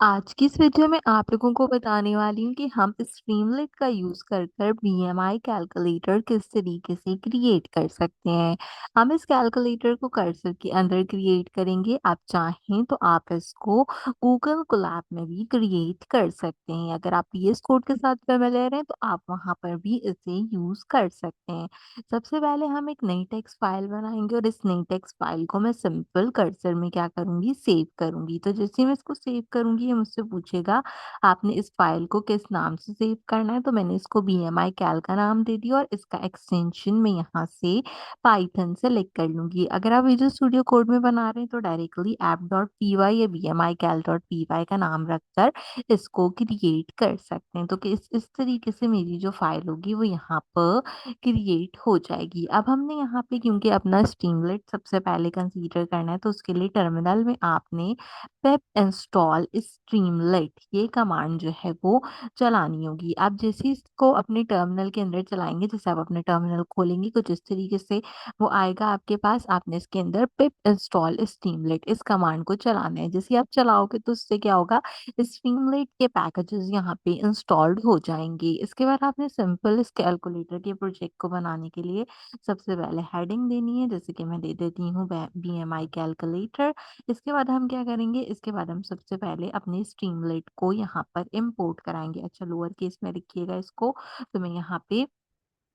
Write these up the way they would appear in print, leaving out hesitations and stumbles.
आज की इस वीडियो में आप लोगों को बताने वाली हूँ कि हम स्ट्रीमलीट का यूज़ कर कर बीएमआई कैलकुलेटर किस तरीके से क्रिएट कर सकते हैं। हम इस कैलकुलेटर को कर्सर के अंदर क्रिएट करेंगे। आप चाहें तो आप इसको गूगल कोलैब में भी क्रिएट कर सकते हैं। अगर आप पीएस कोड के साथ फेमिलियर हैं तो आप वहाँ पर भी इसे यूज़ कर सकते हैं। सबसे पहले हम एक नई टेक्स्ट फाइल बनाएंगे और इस नई टेक्स्ट फाइल को मैं सिंपल कर्सर में क्या करूँगी, सेव करूँगी। तो जैसे ही मैं इसको सेव करूँगी, ये मुझसे पूछेगा आपने इस फाइल को किस नाम से सेव करना है। तो मैंने इसको बीएमआई कैल का नाम दे दिया और इसका एक्सटेंशन मैं यहाँ से पाइथन से लिख कर लूँगी। अगर आप विजुअल स्टूडियो कोड में बना रहे हैं तो डायरेक्टली app.py या बीएमआई कैल.py का नाम रखकर इसको क्रिएट कर सकते हैं। तो कि इस तरीके से मेरी जो फाइल होगी वो यहाँ पर क्रिएट हो जाएगी। अब हमने यहाँ पे क्योंकि अपना स्ट्रीमलेट सबसे पहले कंसीडर करना है तो उसके लिए टर्मिनल में आपने पिप इंस्टॉल स्ट्रीमलेट ये कमांड जो है वो चलानी होगी। आप जैसे ही इसको अपने टर्मिनल के अंदर चलाएंगे, जैसे आप अपने टर्मिनल खोलेंगे कुछ इस तरीके से वो आएगा आपके पास। आपने इसके अंदर पिप इंस्टॉल स्ट्रीमलेट इस कमांड को चलाना है। जैसे ही आप चलाओगे तो उससे क्या होगा, स्ट्रीमलाइट के पैकेजेस यहाँ पे इंस्टॉल्ड हो जाएंगे। इसके बाद आपने सिंपल इस कैलकुलेटर के प्रोजेक्ट को बनाने के लिए सबसे पहले हेडिंग देनी है, जैसे कि मैं दे देती हूँ बीएमआई कैलकुलेटर। इसके बाद हम क्या करेंगे, इसके बाद हम सबसे पहले अपने स्ट्रीमलाइट को यहाँ पर इंपोर्ट कराएंगे। अच्छा, लोअर केस में लिखिएगा इसको। तो मैं यहाँ पे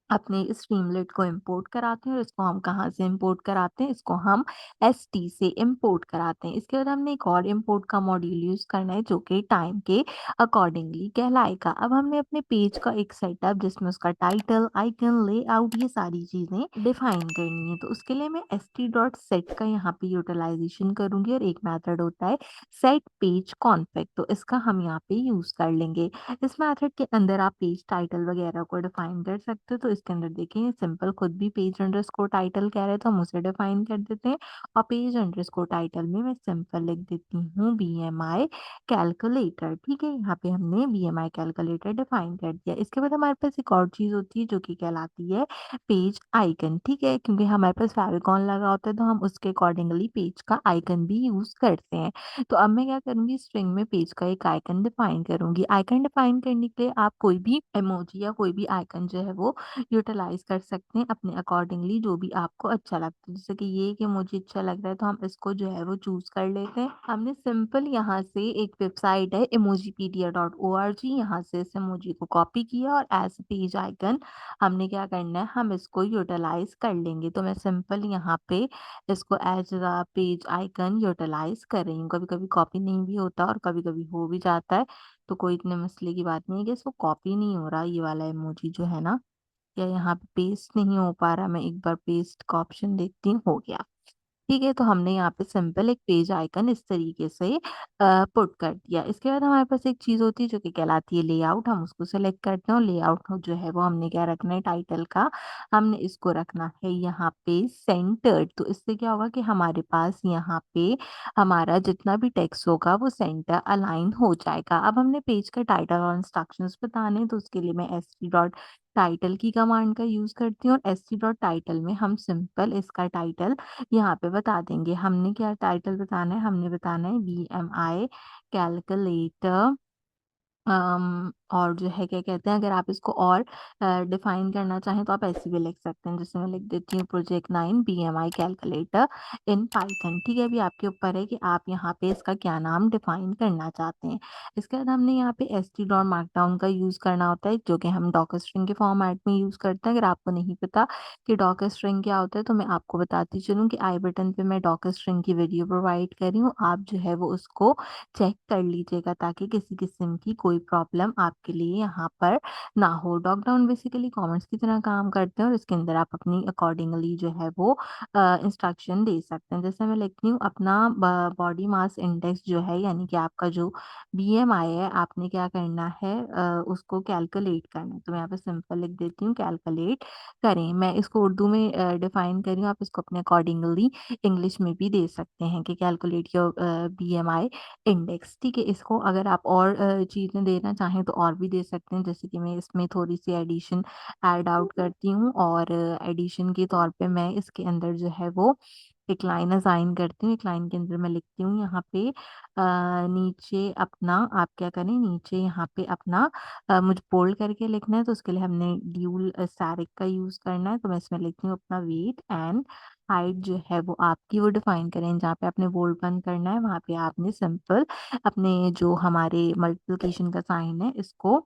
अपने स्ट्रीमलेट को इंपोर्ट कराते हैं और इसको हम कहाँ से इंपोर्ट कराते हैं, इसको हम एसटी से इंपोर्ट कराते हैं। इसके बाद हमने एक और इंपोर्ट का मॉड्यूल यूज करना है जो कि टाइम के अकॉर्डिंगली कहलाएगा। अब हमने अपने पेज का एक सेटअप जिसमें उसका टाइटल, आइकन, लेआउट ये सारी चीजें डिफाइन करनी है। तो उसके लिए मैं st.set का यहाँ पे यूटिलाइजेशन करूंगी और एक मेथड होता है सेट पेज कॉन्फिग, तो इसका हम यहाँ पे यूज कर लेंगे। इस मेथड के अंदर आप पेज टाइटल वगैरह को डिफाइन कर सकते हो। तो इसके अंदर देखें सिंपल खुद भी पेज अंडरस्कोर टाइटल कह रहे हैं तो हम उसे डिफाइन कर देते हैं और पेज अंडरस्कोर टाइटल में मैं सिंपल लिख देती हूँ बीएमआई कैलकुलेटर। ठीक है, यहाँ पे हमने बीएमआई कैलकुलेटर डिफाइन कर दिया। इसके बाद हमारे पास एक और चीज होती है जो कि कहलाती है पेज आइकन। ठीक है, क्योंकि हमारे पास फेविकॉन लगा होता है तो हम उसके अकॉर्डिंगली पेज का आइकन भी यूज करते हैं। तो अब मैं क्या करूंगी, स्ट्रिंग में पेज का एक आइकन डिफाइन करूंगी। आइकन डिफाइन करने के लिए आप कोई भी इमोजी या कोई भी आइकन जो है वो यूटिलाइज कर सकते हैं अपने अकॉर्डिंगली, जो भी आपको अच्छा लगता है। जैसे कि ये एक इमोजी अच्छा लग रहा है तो हम इसको जो है वो चूज कर लेते हैं। हमने सिंपल यहाँ से एक वेबसाइट है emojipedia.org, यहाँ से इस इमोजी को कॉपी किया और एज पेज आइकन हमने क्या करना है, हम इसको यूटिलाइज कर लेंगे। तो मैं सिंपल यहाँ पे इसको as a page icon utilise कर रही हूँ। कभी कभी कॉपी नहीं भी होता और कभी कभी हो भी जाता है, तो कोई इतने मसले की बात नहीं है कि इसको कॉपी नहीं हो रहा ये वाला इमोजी जो है ना, या यहाँ पे पेस्ट नहीं हो पा रहा। मैं एक बार पेस्ट का ऑप्शन देखती हूँ, हो गया। ठीक है, तो हमने यहाँ पे सिंपल एक पेज आइकन इस तरीके से पुट कर दिया। इसके बाद हमारे पास एक चीज होती है जो कि कहलाती है लेआउट। हम उसको सेलेक्ट करते हैं और लेआउट जो है वो हमने क्या रखना है, टाइटल का हमने इसको रखना है यहाँ पे सेंटर्ड। तो इससे क्या होगा कि हमारे पास यहाँ पे हमारा जितना भी टेक्स्ट होगा वो सेंटर अलाइन हो जाएगा। अब हमने पेज का टाइटल और इंस्ट्रक्शंस बताने हैं, तो उसके लिए मैं st.title की कमांड का यूज करती हूँ और st.title में हम सिंपल इसका टाइटल यहाँ पे बता देंगे। हमने क्या टाइटल बताना है, हमने बताना है बीएमआई कैलकुलेटर। और जो है क्या कहते हैं, अगर आप इसको और डिफाइन करना चाहें तो आप ऐसे भी लिख सकते हैं। जैसे मैं लिख देती हूँ project 9 BMI calculator in Python. ठीक है, अभी आपके ऊपर है कि आप यहाँ पे इसका क्या नाम डिफाइन करना चाहते हैं। इसके बाद हमने यहाँ पे st.markdown का यूज करना होता है जो कि हम डॉकर स्ट्रिंग के फॉर्मेट में यूज करते हैं। अगर आपको नहीं पता कि डॉकर स्ट्रिंग क्या होता है तो मैं आपको बताती चलूँ कि आई बटन पे मैं डॉकर स्ट्रिंग की वीडियो प्रोवाइड कर रही हूँ, आप जो है वो उसको चेक कर लीजिएगा ताकि किसी किस्म की कोई प्रॉब्लम आपके लिए यहाँ पर ना हो। डॉक डाउन बेसिकली कमेंट्स की तरह काम करते हैं और इसके अंदर आप अपनी अकॉर्डिंगली जो है वो इंस्ट्रक्शन दे सकते हैं। जैसे मैं लिखती हूँ अपना बॉडी मास इंडेक्स जो है, यानी कि आपका जो बीएमआई है, आपने क्या करना है, उसको कैलकुलेट करना है। तो मैं यहाँ पे सिंपल लिख देती हूँ कैलकुलेट करें। मैं इसको उर्दू में डिफाइन करी हूँ, आप इसको अपने अकॉर्डिंगली इंग्लिश में भी दे सकते हैं कि कैलकुलेट योर बीएमआई इंडेक्स। ठीक है, इसको अगर आप और चीज़ें देना चाहें तो और भी दे सकते हैं। जैसे कि मैं इसमें थोड़ी सी एडिशन ऐड आउट करती हूँ और एडिशन के तौर पे मैं इसके अंदर जो है वो एक लाइन असाइन करती हूँ, एक लाइन के अंदर मैं लिखती हूँ यहाँ पे नीचे अपना आप क्या करें नीचे यहाँ पे अपना मुझे बोल्ड करके लिखना है तो उसके लिए हमने ड्यूल स्टैरिक का यूज़ करना है। तो मैं इसमें लिखती हूँ अपना वेट एंड हाइट जो है वो आपकी वो डिफाइन करें। जहाँ पे आपने बोल्ड बंद करना है वहाँ पे आपने सिंपल अपने जो हमारे मल्टीप्लिकेशन का साइन है इसको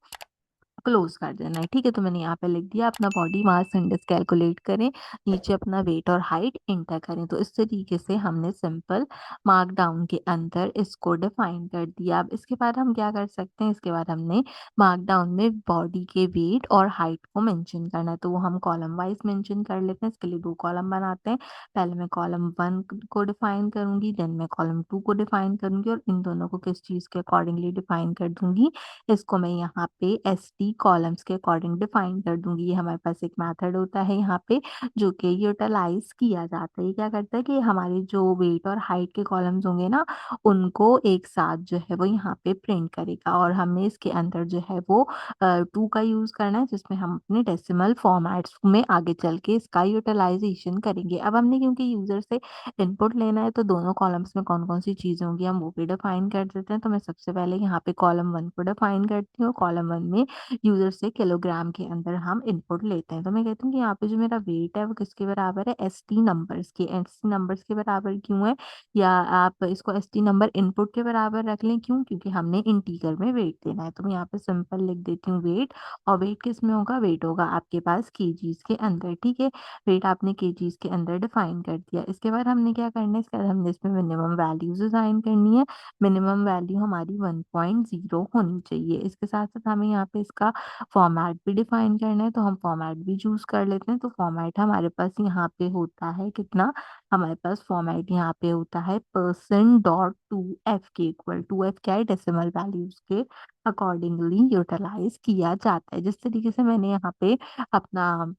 क्लोज कर देना है। ठीक है, तो मैंने यहाँ पे लिख दिया अपना बॉडी मास इंडेक्स कैलकुलेट करें, नीचे अपना वेट और हाइट इंटर करें। तो इस तरीके से हमने सिंपल मार्क डाउन के अंदर इसको डिफाइन कर दिया। अब इसके बाद हम क्या कर सकते हैं, इसके बाद हमने मार्क डाउन में बॉडी के वेट और हाइट को मेंशन करना है। तो वो हम कॉलम वाइज मेंशन कर लेते हैं। इसके लिए 2 कॉलम बनाते हैं। पहले मैं कॉलम 1 को डिफाइन करूंगी, देन मैं कॉलम 2 को डिफाइन करूंगी और इन दोनों को किस चीज़ के अकॉर्डिंगली डिफाइन कर दूंगी, इसको मैं यहाँ पे एसटी कॉलम्स के अकॉर्डिंग डिफाइन कर दूंगी। ये हमारे पास एक मेथड होता है यहाँ पे जो कि यूटिलाइज किया जाता है। ये क्या करता है कि हमारे जो वेट और हाइट के कॉलम्स होंगे ना उनको एक साथ जो है वो यहाँ पे प्रिंट करेगा और हमें इसके अंदर जो है वो 2 का यूज करना है जिसमें हम अपने डेसिमल फॉर्मेट्स में आगे चल के इसका यूटिलाइजेशन करेंगे। अब हमने क्योंकि यूजर से इनपुट लेना है तो दोनों कॉलम्स में कौन कौन सी चीजें होंगी हम वो भी डिफाइन कर देते हैं। तो मैं सबसे पहले यहाँ पे कॉलम 1 को डिफाइन करती हूँ। कॉलम 1 में यूजर से किलोग्राम के अंदर हम इनपुट लेते हैं। तो मैं कहती हूँ कि यहाँ पे जो मेरा वेट है वो किसके बराबर है, एसटी नंबर्स के। एसटी नंबर्स के बराबर क्यों है, या आप इसको एसटी नंबर इनपुट के बराबर रख लें, क्यों, क्योंकि हमने इंटीजर में वेट देना है। तो मैं यहाँ पे सिंपल लिख देती हूँ वेट, और वेट किस में होगा, वेट होगा आपके पास केजीज के अंदर। ठीक है, वेट आपने केजीज के अंदर डिफाइन कर दिया। इसके बाद हमने क्या करना है, इसके बाद हमने इसमें मिनिमम वैल्यूज असाइन करनी है। मिनिमम वैल्यू हमारी 1.0 होनी चाहिए। इसके साथ साथ हमें यहाँ पे इसका फॉर्मेट भी डिफाइन करना है। तो हम फॉर्मेट भी चूज कर लेते हैं। तो फॉर्मेट हमारे पास यहाँ पे होता है कितना, हमारे पास फॉर्मेट यहाँ पे होता है %.2f के इक्वल। 2f क्या है, डेसिमल वैल्यूज के अकॉर्डिंगली यूटिलाइज किया जाता है। जिस तरीके से मैंने यहाँ पे अपना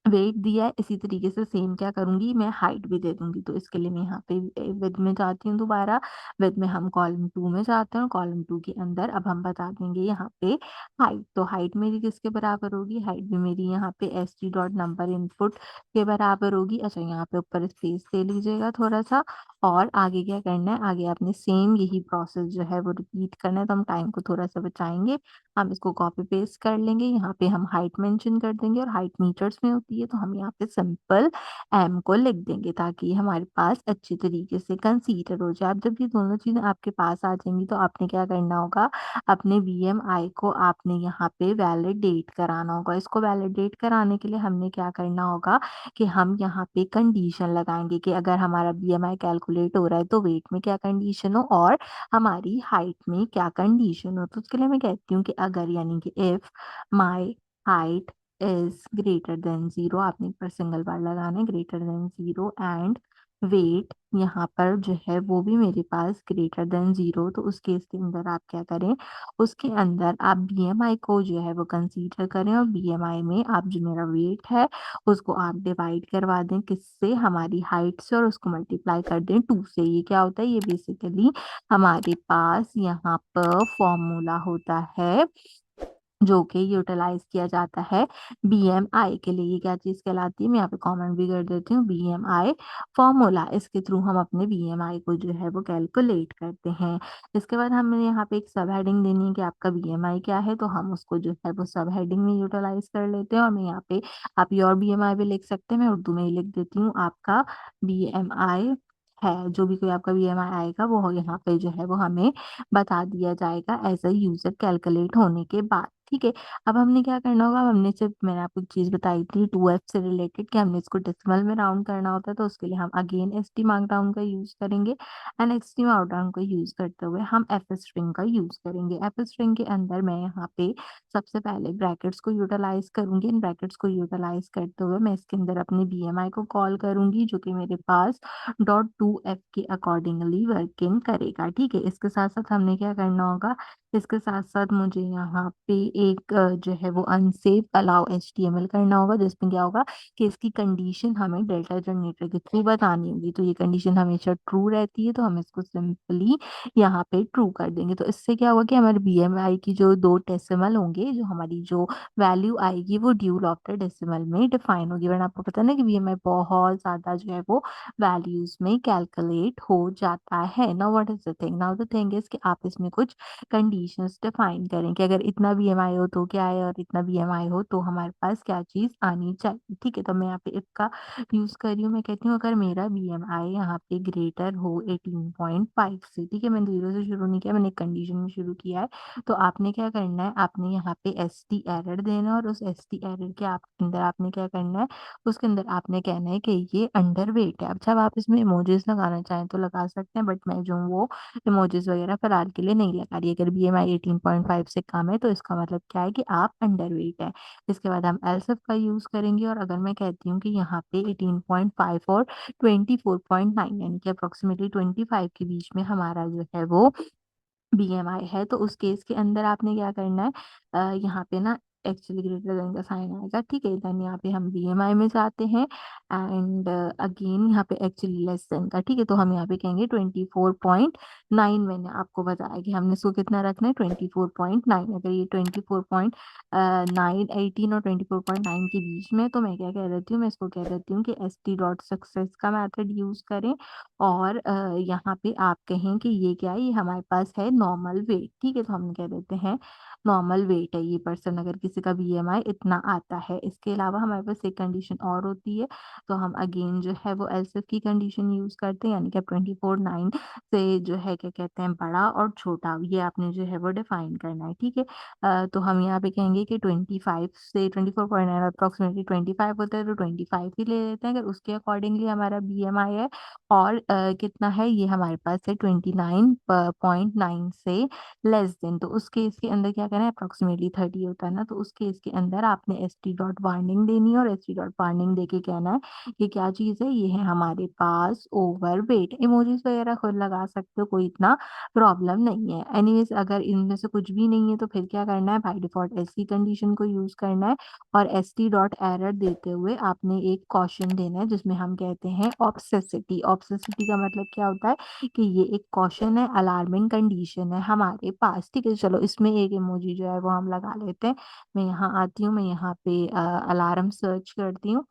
वेट दिया है इसी तरीके से सेम क्या करूंगी, मैं हाइट भी दे दूंगी। तो इसके लिए मैं यहाँ पे विद में जाती हूँ, दोबारा विद में हम कॉलम 2 में जाते हैं और कॉलम 2 के अंदर अब हम बता देंगे यहाँ पे हाइट। तो हाइट मेरी किसके बराबर होगी, हाइट भी मेरी यहाँ पे S T dot number input के बराबर होगी। अच्छा, यहाँ पे ऊपर स्पेस दे लीजिएगा थोड़ा सा। और आगे क्या करना है, आगे आपने सेम यही प्रोसेस जो है वो रिपीट करना है। तो हम टाइम को थोड़ा सा बचाएंगे, हम इसको कॉपी पेस्ट कर लेंगे। यहाँ पे हम हाइट मेंशन कर देंगे और हाइट मीटर्स में होती है तो हम यहाँ पे सिंपल एम को लिख देंगे ताकि ये हमारे पास अच्छी तरीके से कंसीडर हो जाए। अब जब ये दोनों चीजें आपके पास आ जाएंगी तो आपने क्या करना होगा, अपने वीएमआई को आपने यहाँ पे वैलिडेट कराना होगा। इसको वैलिडेट कराने के लिए हमने क्या करना होगा कि हम यहाँ पे कंडीशन लगाएंगे कि अगर हमारा वीएमआई कैलकुलेट हो रहा है तो वेट में क्या कंडीशन हो और हमारी हाइट में क्या कंडीशन हो। तो उसके लिए मैं कहती हूँ कि अगर, यानी कि if my height is greater than 0, आपने एक पर सिंगल बार लगाना है, ग्रेटर देन 0 एंड वेट यहाँ पर जो है वो भी मेरे पास ग्रेटर देन 0, तो उस केस के अंदर आप क्या करें, उसके अंदर आप बीएमआई को जो है वो कंसीडर करें और बीएमआई में आप जो मेरा वेट है उसको आप डिवाइड करवा दें किससे, हमारी हाइट से, और उसको मल्टीप्लाई कर दें 2 से। ये क्या होता है, ये बेसिकली हमारे पास यहाँ पर फॉर्मूला होता है जो कि यूटिलाइज किया जाता है बीएमआई के लिए। ये क्या चीज कहलाती है, मैं यहाँ पे कमेंट भी कर देती हूँ, बीएमआई फॉर्मूला। इसके थ्रू हम अपने बीएमआई को जो है वो कैलकुलेट करते हैं। इसके बाद हमें यहाँ पे एक सब हेडिंग देनी है कि आपका बीएमआई क्या है, तो हम उसको जो है वो सब हेडिंग में यूटिलाइज कर लेते हैं। और मैं यहाँ पे आप योर बीएमआई भी लिख सकते हैं, मैं उर्दू में ही लिख देती हूँ आपका बीएमआई है। जो भी कोई आपका बीएमआई आएगा वो यहाँ पे जो है वो हमें बता दिया जाएगा एज अ यूजर कैलकुलेट होने के बाद। ठीक है, अब हमने क्या करना होगा, अब हमने सिर्फ, मैंने आपको एक चीज बताई थी 2f से रिलेटेड कि हमने इसको डेसिमल में राउंड करना होता है। तो उसके लिए हम अगेन एसटी मार्क डाउन का यूज करेंगे एंड एसटी मार्क डाउन का यूज करते हुए हम एफ स्ट्रिंग का यूज करेंगे। एफ स्ट्रिंग के अंदर मैं यहाँ पे सबसे पहले ब्रैकेट्स को यूटिलाइज करूंगी। इन ब्रैकेट्स को यूटिलाइज करते हुए मैं इसके अंदर अपने बीएमआई को कॉल करूंगी जो कि मेरे पास .2f के अकॉर्डिंगली वर्किंग करेगा। ठीक है, इसके साथ साथ हमने क्या करना होगा, इसके साथ-साथ मुझे यहाँ पे एक जो है वो अनसेव अलाउ एचटीएमएल करना होगा, जिसमें क्या होगा कि इसकी कंडीशन हमें डेल्टा जनरेटर के थ्रू बतानी होगी। तो ये कंडीशन हमेशा ट्रू रहती है, तो हम इसको सिंपली यहाँ पे ट्रू कर देंगे। तो इससे क्या होगा कि हमारे बीएमआई की जो 2 डेसिमल होंगे, जो हमारी जो वैल्यू आएगी वो ड्यूल ऑफ द डेसिमल में डिफाइन होगी। वरना आपको पता है ना कि बीएमआई बहुत ज़्यादा जो है वो वैल्यूज़ में कैलकुलेट हो जाता है। Now what is the thing? Now the thing is कि आप इसमें कुछ कंडीशंस डिफाइन करें कि अगर इतना बीएमआई हो तो क्या है और इतना बीएमआई हो तो हमारे पास क्या चीज़ आनी चाहिए। ठीक है, तो मैं यहाँ पे इसका यूज़ कर रही हूँ। मैं कहती हूँ अगर मेरा बीएमआई यहाँ पे ग्रेटर हो 18.5 से, ठीक है, मैंने 0 से शुरू नहीं किया, मैंने एक कंडीशन में शुरू किया है। तो आपने क्या करना है, आपने यहाँ पे एसटी एरर देना है और उस एसटी एरर के अंदर आपने क्या करना है, उसके अंदर आपने कहना है कि ये अंडर वेट है। अच्छा, अब आप इसमें इमोजीज लगाना चाहें तो लगा सकते हैं, बट मैं जो हूँ वो इमोजीज वगैरह फिलहाल के लिए नहीं लगा रही। अगर बीएमआई 18.5 से कम है तो इसका मतलब क्या है कि आप अंडरवेट है। इसके बाद हम एल्स इफ का यूज करेंगे और अगर मैं कहती हूँ कि यहाँ पे 18.5 और 24.9 यानी कि अप्रोक्सीमेटली 25 के बीच में हमारा जो है वो बीएमआई है, तो उस केस के अंदर आपने क्या करना है, यहाँ पे ना एक्चुअली ग्रेटर देन का साइन आएगा। ठीक है, देन यहाँ पे हम बीएमआई में जाते हैं एंड अगेन यहाँ पे एक्चुअली लेस देन का। ठीक है, तो हम यहाँ पे कहेंगे 24.9। मैंने आपको बताया कि हमने इसको कितना रखना है, 24.9। अगर ये 24.9 18 और 24.9 के बीच में है, तो मैं क्या कह देती हूँ, मैं इसको कह देती हूँ कि एस टी डॉट सक्सेस का मेथड यूज करें और यहाँ पे आप कहें कि ये क्या है, ये हमारे पास है नॉर्मल वेट। ठीक है, तो हम कह देते हैं नॉर्मल वेट है ये पर्सन, अगर किसी का बीएमआई इतना आता है। इसके अलावा हमारे पास एक कंडीशन और होती है, तो हम अगेन जो है वो एलसिफ की कंडीशन यूज करते हैं, यानी कि 24.9 से जो है क्या कहते हैं बड़ा और छोटा, ये आपने जो है वो डिफाइन करना है। ठीक है, तो हम यहाँ पे कहेंगे कि 25 से 24.9 अप्रोक्सीमेटली 25 होता है, तो 25 ही ले लेते हैं। अगर उसके अकॉर्डिंगली हमारा बीएमआई है और कितना है, ये हमारे पास है 29.9 से लेस देन, तो उस केस के अंदर क्या करना है, अप्रोक्सीमेटली 30 होता है ना, तो उस केस के अंदर आपने एस टी डॉट वार्निंग देनी है और एस टी डॉट वार्निंग देके कहना है कि क्या चीज़ है, ये है हमारे पास ओवर वेट। इमोजीज वगैरह खुद लगा सकते हो, कोई इतना प्रॉब्लम नहीं है। एनीवेज, अगर इनमें से कुछ भी नहीं है तो फिर क्या करना है, बाय डिफॉल्ट ऐसी कंडीशन को यूज करना है और एस टी डॉट एरर देते हुए आपने एक कॉशन देना है जिसमें हम कहते हैं ऑब्सेसिटी। ऑब्सेसिटी का मतलब क्या होता है कि ये एक कॉशन है, अलार्मिंग कंडीशन है हमारे पास। ठीक है, चलो इसमें एक इमोजी जो है वो हम लगा लेते हैं। मैं यहाँ आती हूँ, मैं यहाँ पे अलार्म सर्च करती हूँ।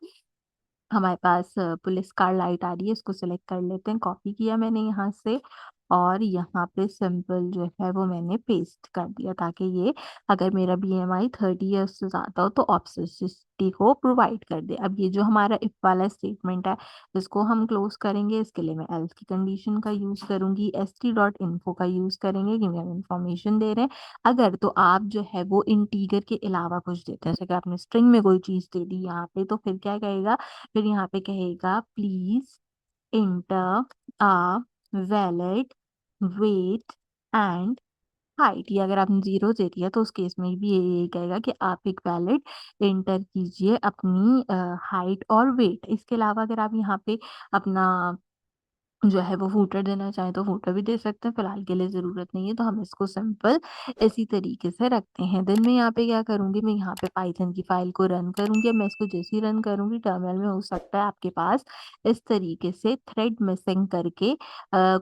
हमारे पास पुलिस कार लाइट आ रही है, इसको सिलेक्ट कर लेते हैं। कॉपी किया मैंने यहाँ से और यहाँ पे सिंपल जो है वो मैंने पेस्ट कर दिया, ताकि ये अगर मेरा बीएमआई 30 ईयर्स से ज़्यादा हो तो ऑब्सेसिटी को प्रोवाइड कर दे। अब ये जो हमारा इफ वाला स्टेटमेंट है, इसको हम क्लोज करेंगे। इसके लिए मैं एल्स की कंडीशन का यूज़ करूंगी, एस टी डॉट इन्फो का यूज़ करेंगे कि हम इंफॉर्मेशन दे रहे हैं। अगर तो आप जो है वो इंटीजर के अलावा कुछ देते हैं, जैसे कि आपने स्ट्रिंग में कोई चीज़ दे दी यहाँ पे, तो फिर क्या कहेगा, फिर यहाँ पे कहेगा please enter a valid weight and height. ये अगर आपने जीरो दे दिया तो उस केस में भी यही कहेगा कि आप एक वैलिड इंटर कीजिए अपनी हाइट और वेट। इसके अलावा अगर आप यहाँ पे अपना जो है वो फूटर देना चाहें तो फूटर भी दे सकते हैं, फिलहाल के लिए ज़रूरत नहीं है, तो हम इसको सिंपल इसी तरीके से रखते हैं। देन मैं यहाँ पे क्या करूँगी, मैं यहाँ पे पाइथन की फाइल को रन करूँगी। अब मैं इसको जैसे ही रन करूँगी, टर्मिनल में हो सकता है आपके पास इस तरीके से थ्रेड मिसिंग करके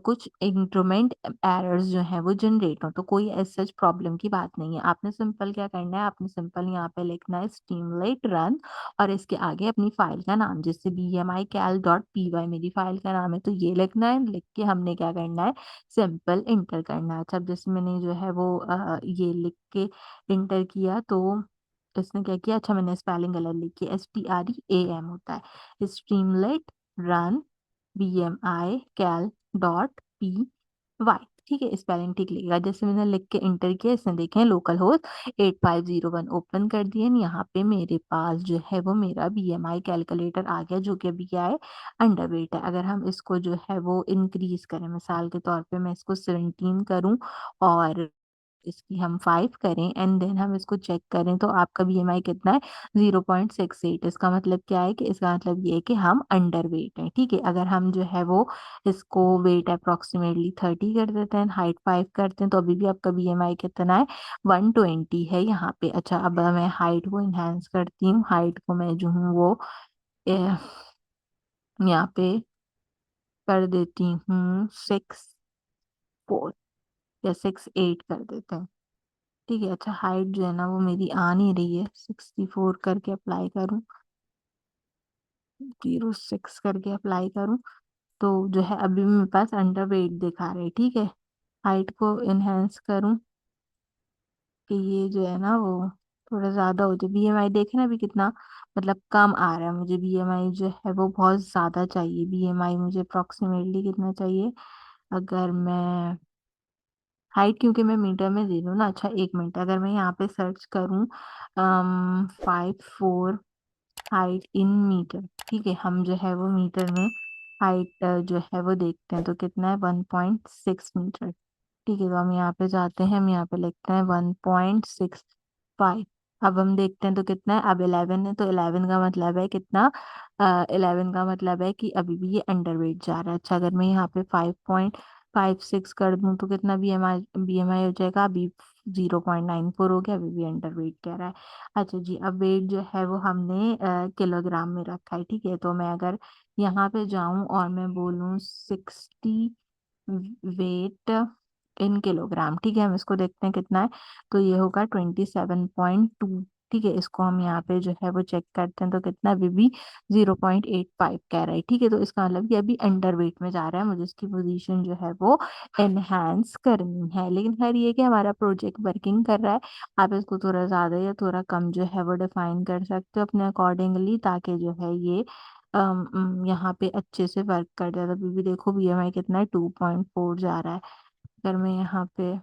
कुछ इंक्रीमेंट एरर्स जो हैं वो जनरेट हो, तो कोई एज सच प्रॉब्लम की बात नहीं है। आपने सिंपल क्या करना है, आपने सिंपल यहाँ पे लिखना है स्ट्रीमलाइट रन और इसके आगे अपनी फाइल का नाम, जैसे bmical.py मेरी फाइल का नाम है, तो ये लिखना है। लिख के हमने क्या करना है, सिंपल इंटर करना है। अच्छा, अब जैसे मैंने जो है वो ये लिख के इंटर किया तो इसने क्या किया, अच्छा मैंने स्पेलिंग गलत लिखी, STREAM होता है, स्ट्रीमलाइट रन bmical.py। ठीक है, स्पेलिंग ठीक लिखेगा। जैसे मैंने लिख के इंटर किया, इसने देखें लोकल होस्ट 8501 ओपन कर दिए। यहाँ पे मेरे पास जो है वो मेरा बीएमआई कैलकुलेटर आ गया, जो कि अभी क्या है, अंडरवेट है। अगर हम इसको जो है वो इंक्रीज करें, मिसाल के तौर पे मैं इसको 17 करूं और इसकी हम 5 करें एंड देन हम इसको चेक करें तो आपका बीएमआई कितना है 0.68। इसका मतलब क्या है कि इसका मतलब ये है कि हम अंडर वेट हैं। ठीक है, अगर हम जो है वो इसको वेट अप्रोक्सीमेटली 30 कर देते हैं, हाइट 5 करते हैं, तो अभी भी आपका बीएमआई कितना है 120 है यहाँ पे। अच्छा, अब मैं हाइट को इन्हेंस करती हूँ। हाइट को मैं जो हूँ वो eh, यहाँ पे कर देती हूँ 6'4" या 6'8" कर देते हैं। ठीक है, अच्छा हाइट जो है ना वो मेरी आ नहीं रही है, 64 करके अप्लाई करूँ, 06 करके अप्लाई करूँ तो जो है अभी भी मेरे पास अंडर वेट दिखा रहे। ठीक है, हाइट को इनहेंस करूँ कि ये जो है ना वो थोड़ा ज्यादा हो जाए। बीएमआई देखे ना अभी कितना मतलब कम आ रहा है मुझे। बीएमआई जो है वो बहुत ज्यादा चाहिए। बीएमआई मुझे अप्रोक्सीमेटली कितना चाहिए, अगर मैं हाइट क्योंकि मैं मीटर में दे रही हूँ ना। अच्छा एक मिनट, अगर मैं यहाँ पे सर्च करूँ 5'4" हाइट इन मीटर। ठीक है, हम जो है वो मीटर में हाइट जो है वो देखते हैं तो कितना है 1.6 मीटर। ठीक है, तो हम यहाँ पे जाते हैं, हम यहाँ पे लिखते हैं 1.65। अब हम देखते हैं तो कितना है, अब 11 है तो 11 का मतलब है कितना, 11 का मतलब है कि अभी भी ये अंडर वेट जा रहा है। अच्छा अगर मैं यहाँ पे 5.56 कर दूं तो कितना बीएमआई हो जाएगा, अभी 0.94 हो गया, अभी भी अंडर वेट कह रहा है। अच्छा जी, अब वेट जो है वो हमने किलोग्राम में रखा है। ठीक है, तो मैं अगर यहाँ पे जाऊं और मैं बोलूँ 60 वेट इन किलोग्राम। ठीक है, हम इसको देखते हैं कितना है, तो ये होगा 27.2। ठीक है, इसको हम यहाँ पे जो है वो चेक करते हैं तो कितना, अभी भी 0.85 कह रहा है। ठीक है, तो इसका मतलब ये अभी अंडर वेट में जा रहा है, मुझे इसकी पोजीशन जो है वो एनहांस करनी है। लेकिन खैर ये कि हमारा प्रोजेक्ट वर्किंग कर रहा है। आप इसको थोड़ा ज्यादा या थोड़ा कम जो है वो डिफाइन कर सकते हो अपने अकॉर्डिंगली, ताकि जो है ये यहाँ पे अच्छे से वर्क कर जाए। तो अभी भी देखो बीएमआई कितना है 2.4 जा रहा है। अगर मैं यहाँ पे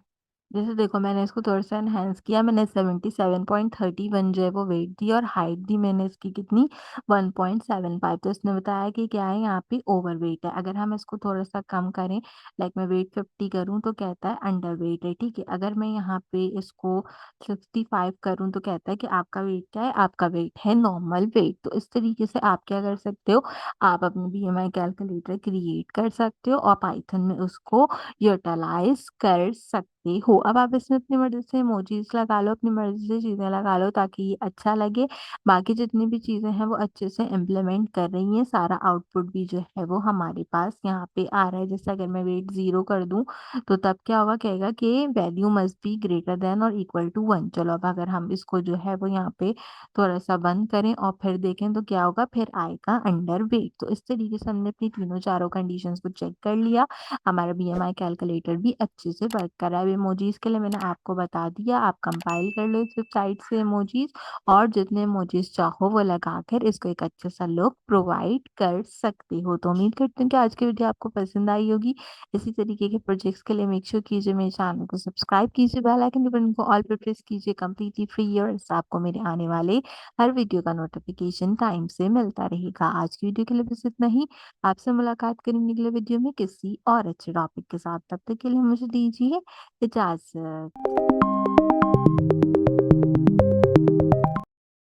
जैसे देखो मैंने इसको थोड़ा सा एनहेंस किया, मैंने 77.31 जो है वो वेट दी और हाइट दी मैंने इसकी कितनी 1.75। तो इसने बताया कि क्या है यहाँ पे ओवर वेट है। अगर हम इसको थोड़ा सा कम करें, लाइक मैं वेट 50 करूँ तो कहता है अंडर वेट है। ठीक है, अगर मैं यहाँ पे इसको 65 करूँ तो कहता है कि आपका वेट क्या है, आपका वेट है नॉर्मल वेट। तो इस तरीके से आप क्या कर सकते हो, आप अपनी बीएमआई कैलकुलेटर क्रिएट कर सकते हो और पाइथन में उसको यूटिलाइज कर सकते हो। अब आप इसमें अपनी मर्जी से इमोजीज लगा लो, अपनी मर्जी से चीजें लगा लो ताकि ये अच्छा लगे। बाकी जितनी भी चीजें हैं वो अच्छे से इम्प्लीमेंट कर रही हैं। सारा आउटपुट भी जो है वो हमारे पास यहाँ पे आ रहा है। जैसे अगर मैं वेट 0 कर दूं तो तब क्या होगा, कहेगा कि value must be greater than और इक्वल टू 1। चलो अब अगर हम इसको जो है वो यहाँ पे थोड़ा सा बंद करें और फिर देखें तो क्या होगा, फिर आएगा अंडर वेट। तो इस तरीके से हमने अपनी तीनों चारों कंडीशंस को चेक कर लिया। हमारा बीएमआई कैलकुलेटर भी अच्छे से वर्क कर रहा है। इमोजीज के लिए मैंने आपको बता दिया, आप कंपाइल कर लो इस वेबसाइट से इमोजीज और जितने इमोजीज चाहो वो लगाकर इसको एक अच्छा सा लुक प्रोवाइड कर सकते हो। तो उम्मीद करती हूँ कि आज की वीडियो आपको पसंद आई होगी। इसी तरीके के प्रोजेक्ट्स के लिए मेक श्योर कीजिए मेरे चैनल को सब्सक्राइब कीजिए, बेल आइकन के बटन को ऑल पे प्रेस कीजिए, कंप्लीटली फ्री और इससे आपको मेरे आने वाले हर वीडियो का नोटिफिकेशन टाइम से मिलता रहेगा। आज की वीडियो के लिए बस इतना ही। आपसे मुलाकात करेंगे अगले वीडियो में किसी और अच्छे टॉपिक के साथ। तब तक के लिए मुझे दीजिए इजाजत।